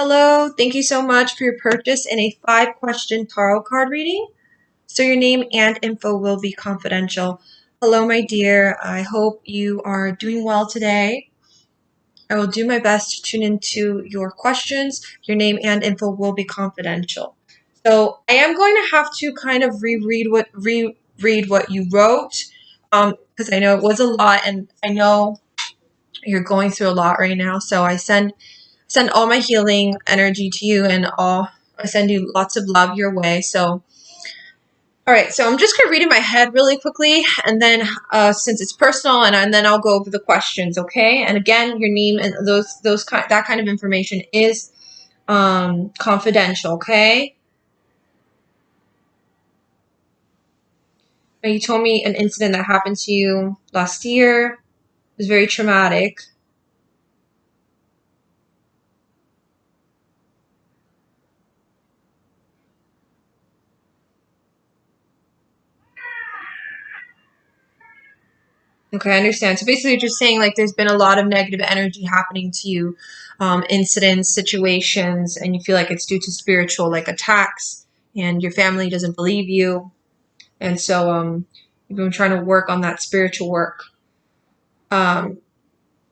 Hello, thank you so much for your purchase in a 5-question tarot card reading. So your name and info will be confidential. Hello, my dear. I hope you are doing well today. I will do my best to tune into your questions. Your name and info will be confidential. So I am going to have to kind of reread what you wrote, because I know it was a lot, and I know you're going through a lot right now. So I send all my healing energy to you, and I send you lots of love your way. So, all right. So I'm just gonna read in my head really quickly, and then since it's personal, and then I'll go over the questions. Okay. And again, your name and that kind of information is confidential. Okay. Now, you told me an incident that happened to you last year. It was very traumatic. Okay, I understand. So basically, you're just saying like there's been a lot of negative energy happening to you, incidents, situations, and you feel like it's due to spiritual like attacks, and your family doesn't believe you, and so you've been trying to work on that spiritual work. And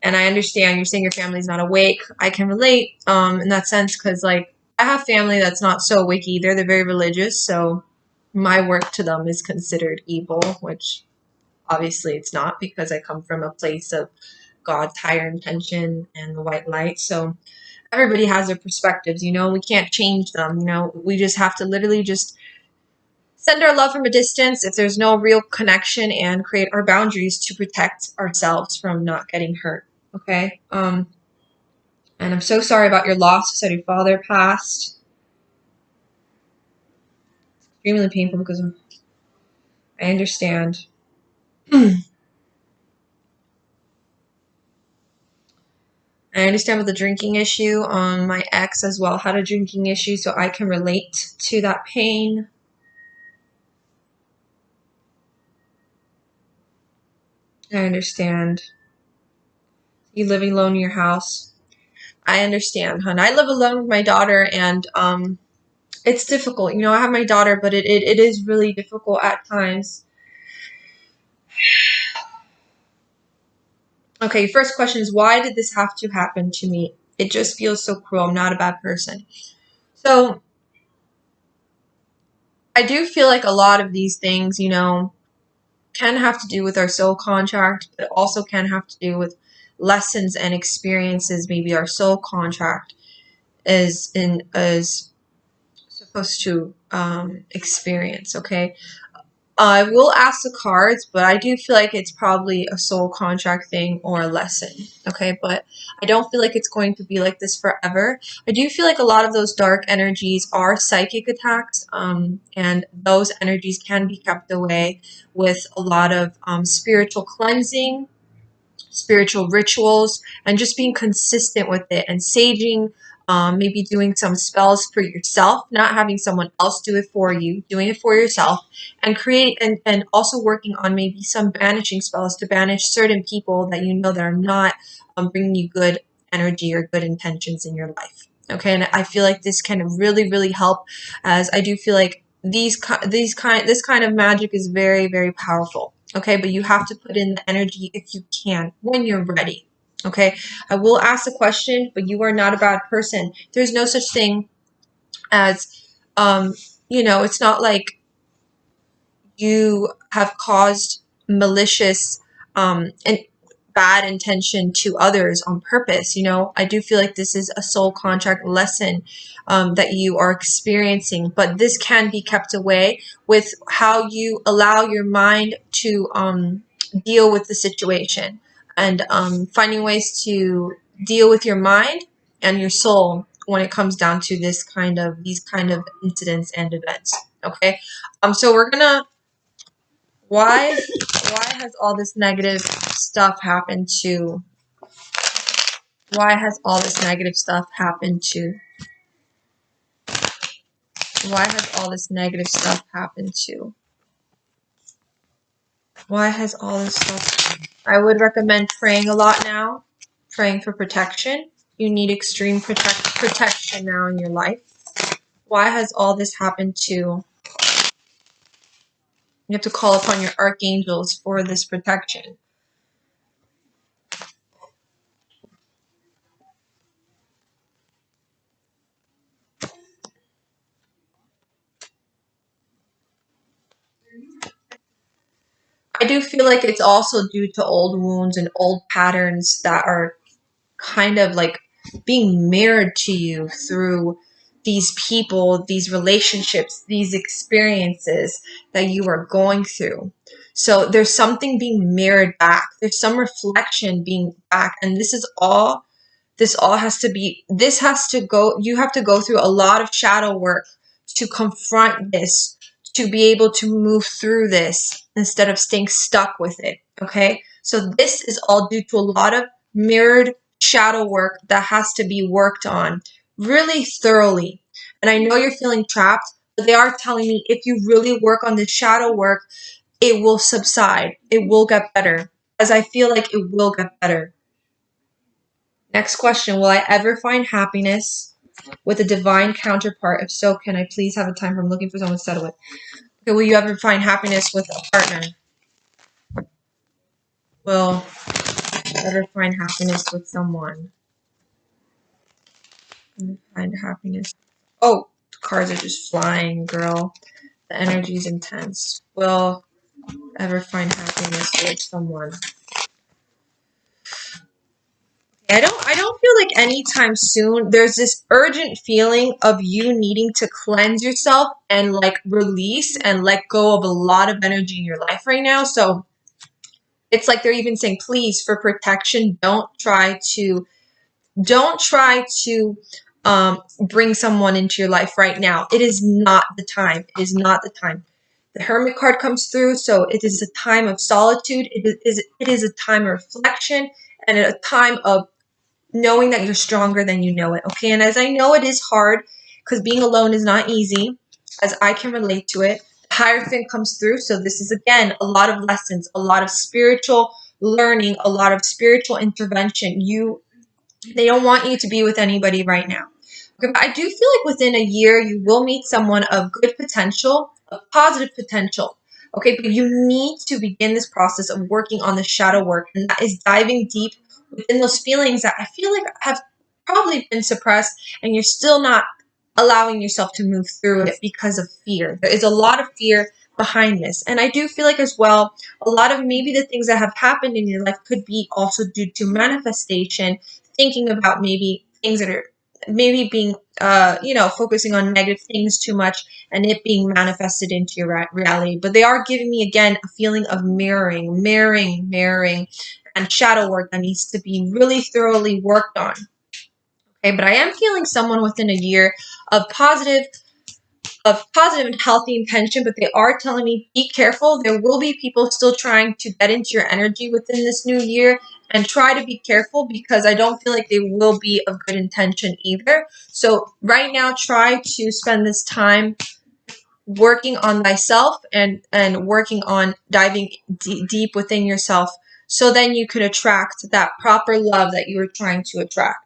I understand you're saying your family's not awake. I can relate in that sense because like I have family that's not so awake either. They're very religious, so my work to them is considered evil, which obviously it's not because I come from a place of God's higher intention and the white light. So everybody has their perspectives, we can't change them, we just have to literally just send our love from a distance if there's no real connection and create our boundaries to protect ourselves from not getting hurt. Okay. And I'm so sorry about your loss. You said your father passed. It's extremely painful because I understand. I understand with the drinking issue. My ex as well had a drinking issue, so I can relate to that pain. I understand. You living alone in your house. I understand, hon. I live alone with my daughter, and it's difficult. I have my daughter, but it is really difficult at times. Okay, first question is, why did this have to happen to me? It just feels so cruel. I'm not a bad person. So I do feel like a lot of these things, can have to do with our soul contract, but also can have to do with lessons and experiences. Maybe our soul contract is supposed to experience. Okay, I will ask the cards, but I do feel like it's probably a soul contract thing or a lesson. Okay, but I don't feel like it's going to be like this forever. I do feel like a lot of those dark energies are psychic attacks, and those energies can be kept away with a lot of spiritual cleansing, spiritual rituals, and just being consistent with it and saging, maybe doing some spells for yourself, not having someone else do it for you, doing it for yourself, and and also working on maybe some banishing spells to banish certain people that that are not bringing you good energy or good intentions in your life. Okay, and I feel like this can really, really help, as I do feel like this kind of magic is very, very powerful. Okay, but you have to put in the energy if you can when you're ready. Okay, I will ask a question, but you are not a bad person. There's no such thing as, it's not like you have caused malicious and bad intention to others on purpose. I do feel like this is a soul contract lesson that you are experiencing, but this can be kept away with how you allow your mind to deal with the situation, and finding ways to deal with your mind and your soul when it comes down to these kind of incidents and events. Okay, so we're gonna why has all this negative stuff happened to why has all this negative stuff happened to why has all this negative stuff happened to why has all this stuff I would recommend praying a lot now, praying for protection. You need extreme protection now in your life. Why has all this happened to you? You have to call upon your archangels for this protection. I do feel like it's also due to old wounds and old patterns that are kind of like being mirrored to you through these people, these relationships, these experiences that you are going through. So there's something being mirrored back. There's some reflection being back. And this all has to be, this has to go, you have to go through a lot of shadow work to confront this, to be able to move through this instead of staying stuck with it. Okay. So this is all due to a lot of mirrored shadow work that has to be worked on really thoroughly. And I know you're feeling trapped, but they are telling me if you really work on this shadow work, it will subside. It will get better. As I feel like it will get better. Next question. Will I ever find happiness with a divine counterpart? If so, can I please have a time from looking for someone to settle with? Okay, will you ever find happiness with a partner? Will ever find happiness with someone? Find happiness. Oh, cards are just flying, girl. The energy is intense. Will ever find happiness with someone? I don't feel like anytime soon. There's this urgent feeling of you needing to cleanse yourself and like release and let go of a lot of energy in your life right now. So it's like they're even saying, please, for protection, don't try to bring someone into your life right now. It is not the time. It is not the time. The Hermit card comes through, so it is a time of solitude. It is a time of reflection and a time of knowing that you're stronger than you know it. Okay, and as I know it is hard because being alone is not easy, as I can relate to it. Hierophant comes through, so this is again a lot of lessons, a lot of spiritual learning, a lot of spiritual intervention. They don't want you to be with anybody right now. Okay, but I do feel like within a year you will meet someone of good potential, of positive potential. Okay, but you need to begin this process of working on the shadow work, and that is diving deep within those feelings that I feel like have probably been suppressed, and you're still not allowing yourself to move through it because of fear. There is a lot of fear behind this. And I do feel like as well, a lot of maybe the things that have happened in your life could be also due to manifestation, thinking about maybe things that are maybe being focusing on negative things too much and it being manifested into your reality. But they are giving me again a feeling of mirroring and shadow work that needs to be really thoroughly worked on. Okay, but I am feeling someone within a year of positive and healthy intention, but they are telling me be careful. There will be people still trying to get into your energy within this new year, and try to be careful because I don't feel like they will be of good intention either. So right now, try to spend this time working on thyself and working on diving deep within yourself, so then you could attract that proper love that you were trying to attract.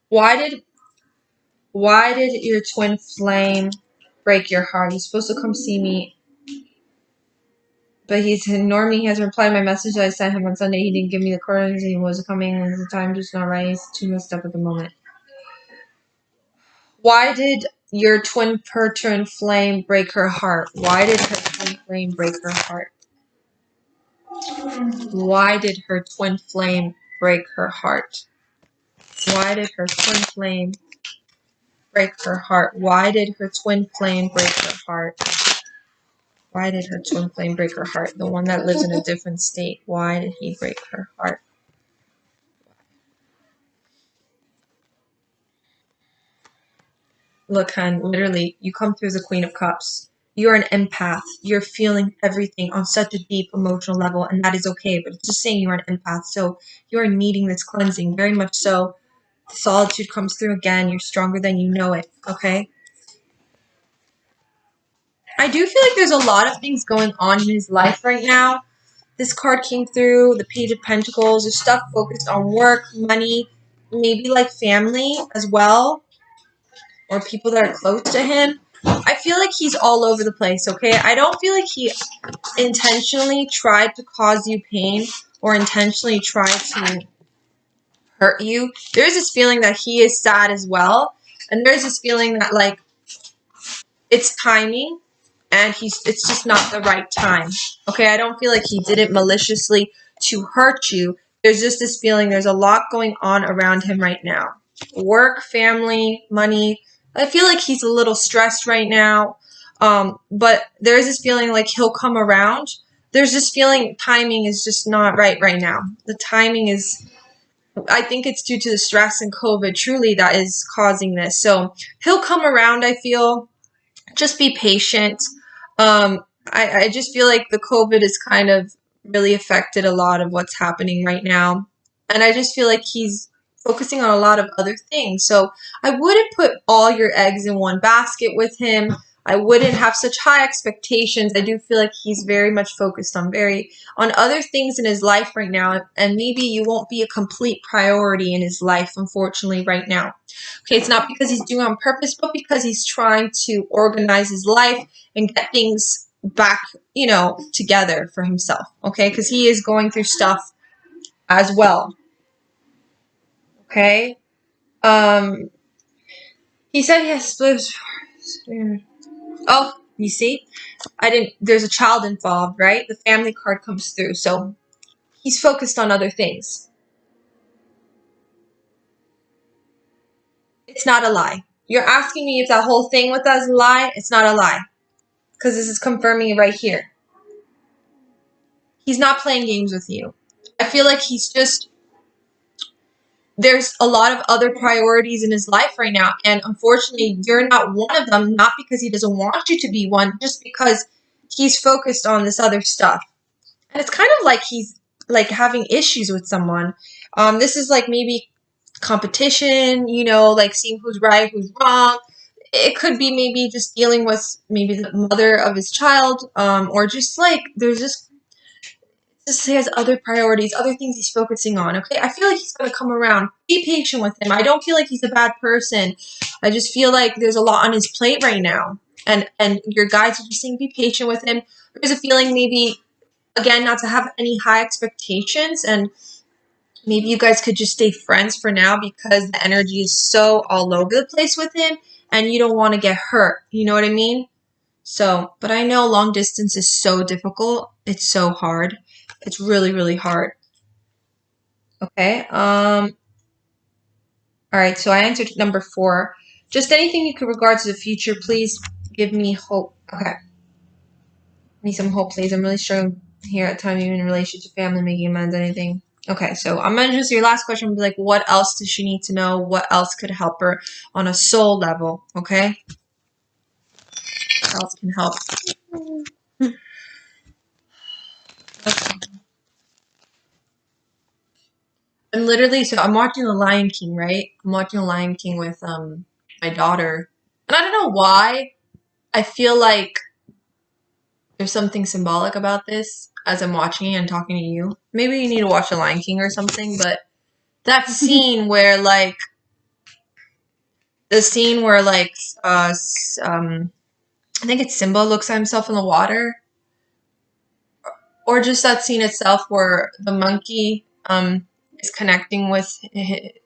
Why did your twin flame break your heart? He's supposed to come see me, but he's ignored me. He hasn't replied my message that I sent him on Sunday. He didn't give me the coordinates. He wasn't coming. The time just not right. He's too messed up at the moment. Why did your twin flame break her heart? Why did her twin flame break her heart? Why did her twin flame break her heart? Why did her twin flame break her heart? Why did her twin flame break her heart? Why did her twin flame break her heart? The one that lives in a different state. Why did he break her heart? Look, hun, literally, you come through as a Queen of Cups. You're an empath. You're feeling everything on such a deep emotional level, and that is okay. But it's just saying you're an empath. So you're needing this cleansing, very much so. The solitude comes through again. You're stronger than you know it, okay? I do feel like there's a lot of things going on in his life right now this card came through, the Page of Pentacles. There's stuff focused on work, money, maybe like family as well, or people that are close to him. I feel like he's all over the place, okay? I don't feel like he intentionally tried to cause you pain or intentionally tried to hurt you. There's this feeling that he is sad as well. And there's this feeling that, like, it's timing and it's just not the right time. Okay, I don't feel like he did it maliciously to hurt you. There's just this feeling there's a lot going on around him right now. Work, family, money. I feel like he's a little stressed right now. But there's this feeling like he'll come around. There's this feeling timing is just not right now. The timing is, I think it's due to the stress and COVID truly that is causing this. So he'll come around, I feel. Just be patient. I just feel like the COVID has kind of really affected a lot of what's happening right now. And I just feel like he's focusing on a lot of other things. So I wouldn't put all your eggs in one basket with him. I wouldn't have such high expectations. I do feel like he's very much focused on other things in his life right now. And maybe you won't be a complete priority in his life, unfortunately, right now. Okay, it's not because he's doing it on purpose, but because he's trying to organize his life and get things back, together for himself. Okay, because he is going through stuff as well. Okay. He said he has Oh, you see? There's a child involved, right? The family card comes through. So he's focused on other things. It's not a lie. You're asking me if that whole thing with us is a lie. It's not a lie. Because this is confirming it right here. He's not playing games with you. I feel like there's a lot of other priorities in his life right now. And unfortunately, you're not one of them, not because he doesn't want you to be one, just because he's focused on this other stuff. And it's kind of like he's like having issues with someone. This is like maybe competition, like seeing who's right, who's wrong. It could be maybe just dealing with maybe the mother of his child, or just like there's just he has other priorities, other things he's focusing on. Okay, I feel like he's gonna come around. Be patient with him. I don't feel like he's a bad person. I just feel like there's a lot on his plate right now, and your guides are just saying be patient with him. There's a feeling maybe again not to have any high expectations, and maybe you guys could just stay friends for now because the energy is so all over the place with him, and you don't want to get hurt. You know what I mean? So, but I know long distance is so difficult. It's so hard. It's really, really hard. Okay. All right. So I answered number 4. Just anything you could regard to the future, please give me hope. Okay. Need some hope, please. I'm really struggling here at time, even in relation to family, making amends, anything. Okay, so I'm gonna just your last question will be like, what else does she need to know? What else could help her on a soul level? Okay. What else can help? Okay. I'm watching The Lion King, right? I'm watching The Lion King with my daughter. And I don't know why. I feel like there's something symbolic about this as I'm watching it and talking to you. Maybe you need to watch The Lion King or something, but that scene where like I think it's Simba looks at himself in the water, or just that scene itself where the monkey is connecting with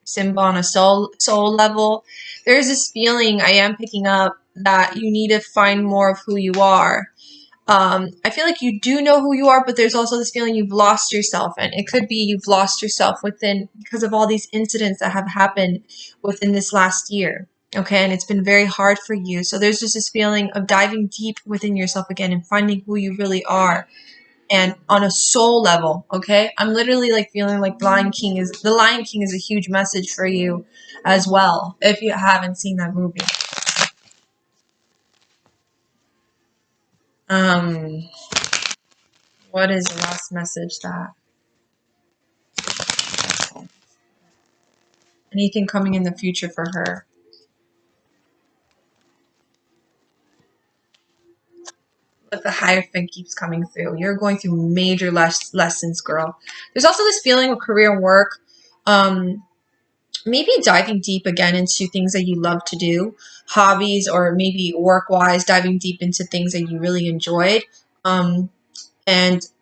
Simba on a soul level. There's this feeling I am picking up that you need to find more of who you are. I feel like you do know who you are, but there's also this feeling you've lost yourself, and it could be you've lost yourself because of all these incidents that have happened within this last year. Okay, and it's been very hard for you. So there's just this feeling of diving deep within yourself again and finding who you really are, and on a soul level. Okay, I'm literally like feeling like the Lion King is a huge message for you as well if you haven't seen that movie. What is the last message that? Anything coming in the future for her? With the High Hierophant keeps coming through. You're going through major lessons, girl. There's also this feeling of career and work. Maybe diving deep again into things that you love to do, hobbies, or maybe work-wise, diving deep into things that you really enjoyed. And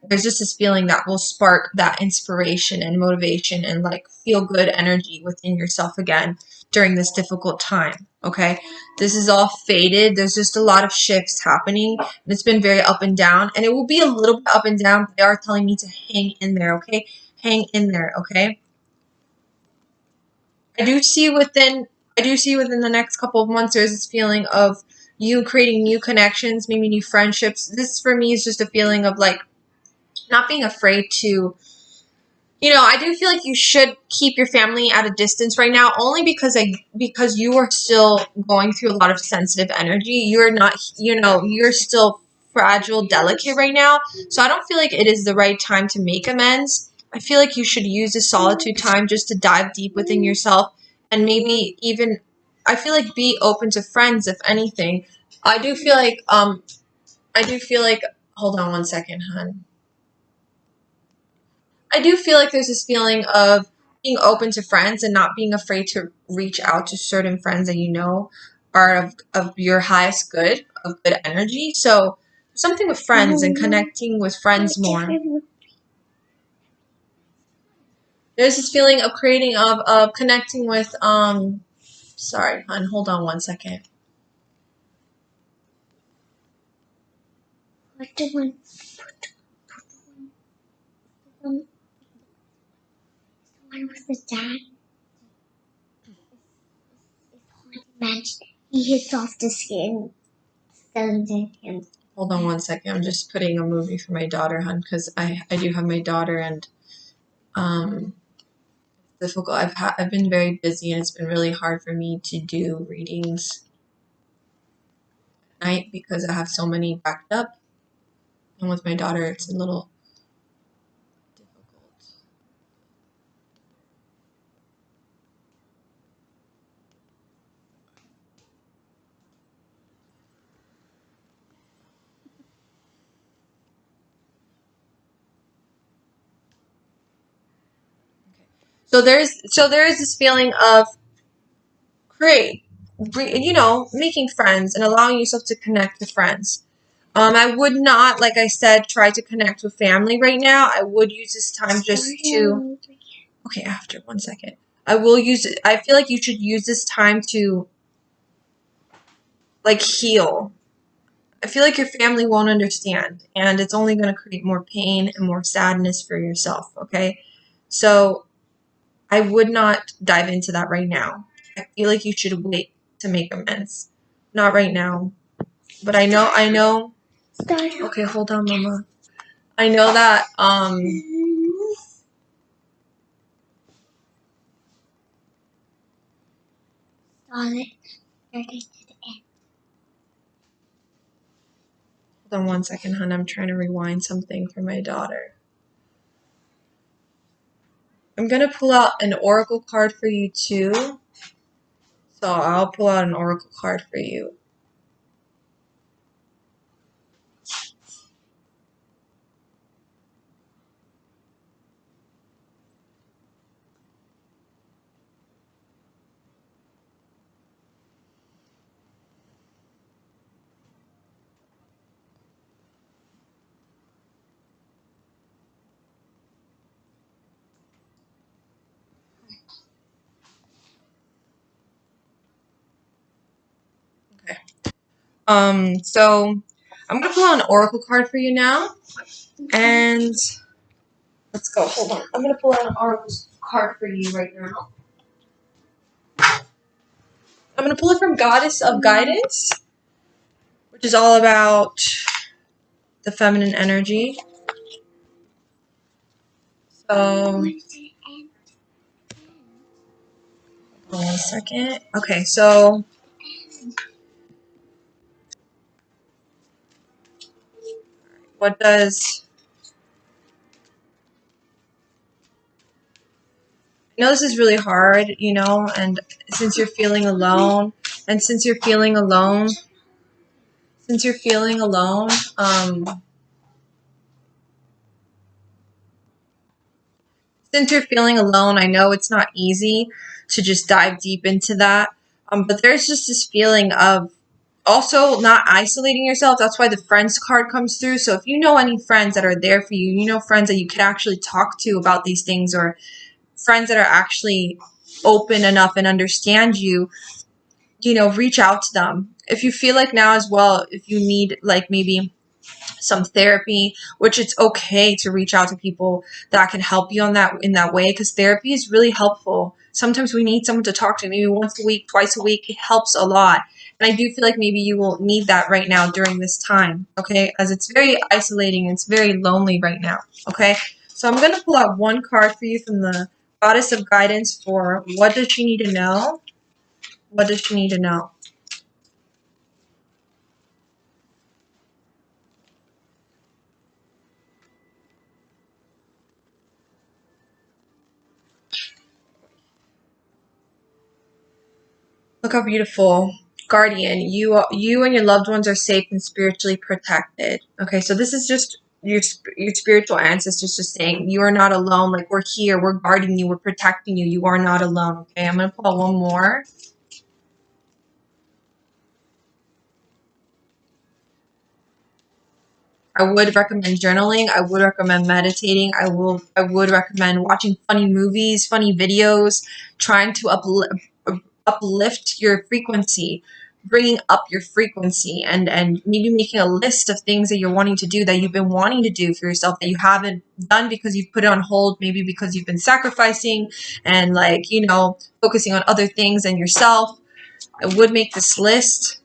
there's just this feeling that will spark that inspiration and motivation and like feel good energy within yourself again during this difficult time. Okay. This is all faded. There's just a lot of shifts happening. And it's been very up and down. And it will be a little bit up and down, but they are telling me to hang in there. Okay. Hang in there. Okay. I do see within the next couple of months there's this feeling of you creating new connections, maybe new friendships. This for me is just a feeling of like not being afraid to, I do feel like you should keep your family at a distance right now, only because you are still going through a lot of sensitive energy. You're not, you're still fragile, delicate right now. So I don't feel like it is the right time to make amends. I feel like you should use this solitude time just to dive deep within yourself and maybe even, I feel like be open to friends, if anything. I do feel like, hold on one second, hon. I do feel like there's this feeling of being open to friends and not being afraid to reach out to certain friends that you know are of your highest good, of good energy. So something with friends and connecting with friends more. There's this feeling of creating of connecting with sorry, hon, hold on one second. What the one? The one with the dad. Match. He hits off the skin. And hold on one second. I'm just putting a movie for my daughter, hon, because I do have my daughter and difficult. I've been very busy and it's been really hard for me to do readings at night because I have so many backed up. And with my daughter, it's a little difficult. So there is this feeling of making friends and allowing yourself to connect with friends. I would not, like I said, try to connect with family right now. I would use this time just to. Okay, after 1 second. I will use it. I feel like you should use this time to like heal. I feel like your family won't understand, and it's only going to create more pain and more sadness for yourself. Okay, so I would not dive into that right now. I feel like you should wait to make amends. Not right now. But I know. Okay, hold on, Mama. I know that, hold on 1 second, hon. I'm trying to rewind something for my daughter. I'm going to pull out an oracle card for you, too. So I'll pull out an oracle card for you. Okay. So I'm gonna pull out an oracle card for you now, and let's go. Hold on. I'm gonna pull out an oracle card for you right now. I'm gonna pull it from Goddess of Guidance, which is all about the feminine energy. So, hold on 1 second. Okay, so what does... I know this is really hard, and since you're feeling alone, Since you're feeling alone, I know it's not easy to just dive deep into that. But there's just this feeling of also not isolating yourself. That's why the friends card comes through. So if you know any friends that are there for you, you know friends that you could actually talk to about these things, or friends that are actually open enough and understand you, reach out to them. If you feel like now as well, if you need like maybe some therapy, which it's okay to reach out to people that can help you on that in that way, because therapy is really helpful. Sometimes we need someone to talk to, maybe once a week, twice a week. It helps a lot. And I do feel like maybe you will need that right now during this time, okay? As it's very isolating, it's very lonely right now, okay? So I'm going to pull out one card for you from the Goddess of Guidance for what does she need to know? What does she need to know? Look how beautiful. Guardian, you and your loved ones are safe and spiritually protected. Okay, so this is just your spiritual ancestors just saying you are not alone. Like, we're here, we're guarding you, we're protecting you. You are not alone. Okay, I'm gonna pull out one more. I would recommend journaling. I would recommend meditating. I would recommend watching funny movies, funny videos, trying to uplift your frequency, bringing up your frequency, and maybe making a list of things that you're wanting to do, that you've been wanting to do for yourself that you haven't done because you've put it on hold, maybe because you've been sacrificing and like, focusing on other things and yourself. I would make this list,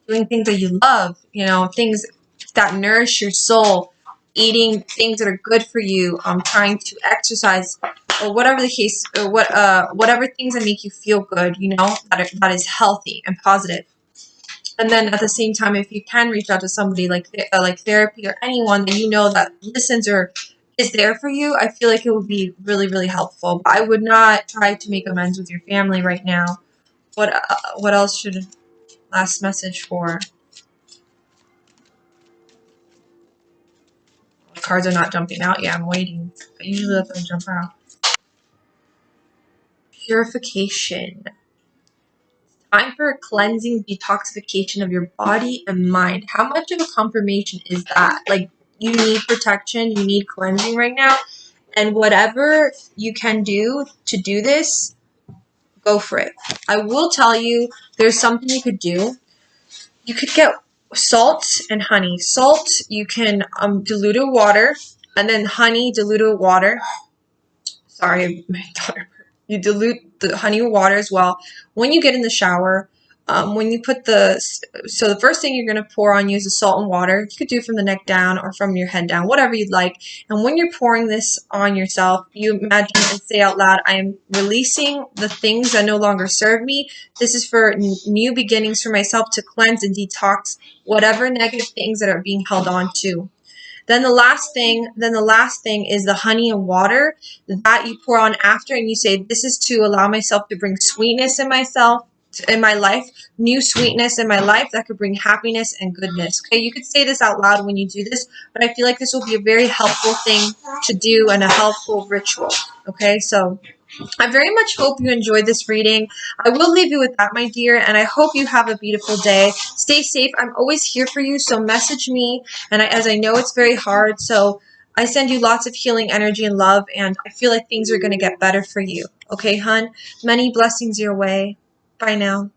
doing things that you love, things that nourish your soul, eating things that are good for you, trying to exercise, or whatever the case, or whatever things that make you feel good, that is healthy and positive. And then at the same time, if you can reach out to somebody like therapy, or anyone that you know that listens or is there for you, I feel like it would be really, really helpful. But I would not try to make amends with your family right now. What else should last message for? Cards are not jumping out yet. I'm waiting. I usually let them jump out. Purification. Time for a cleansing detoxification of your body and mind. How much of a confirmation is that? Like, you need protection, you need cleansing right now. And whatever you can do to do this, go for it. I will tell you, there's something you could do. You could get salt and honey. Salt, you can dilute it with water, and then honey, dilute it with water. Sorry, my daughter. You dilute the honey with water as well. When you get in the shower, when you put so the first thing you're going to pour on you is the salt and water. You could do it from the neck down or from your head down, whatever you'd like. And when you're pouring this on yourself, you imagine and say out loud, I am releasing the things that no longer serve me. This is for new beginnings for myself, to cleanse and detox whatever negative things that are being held on to. Then the last thing is the honey and water that you pour on after, and you say, this is to allow myself to bring sweetness in my life, new sweetness in my life that could bring happiness and goodness. Okay, you could say this out loud when you do this, but I feel like this will be a very helpful thing to do and a helpful ritual. Okay, so I very much hope you enjoyed this reading. I will leave you with that, my dear, and I hope you have a beautiful day. Stay safe. I'm always here for you, so message me. And as I know it's very hard, so I send you lots of healing energy and love, and I feel like things are going to get better for you. Okay, hun? Many blessings your way. Bye now.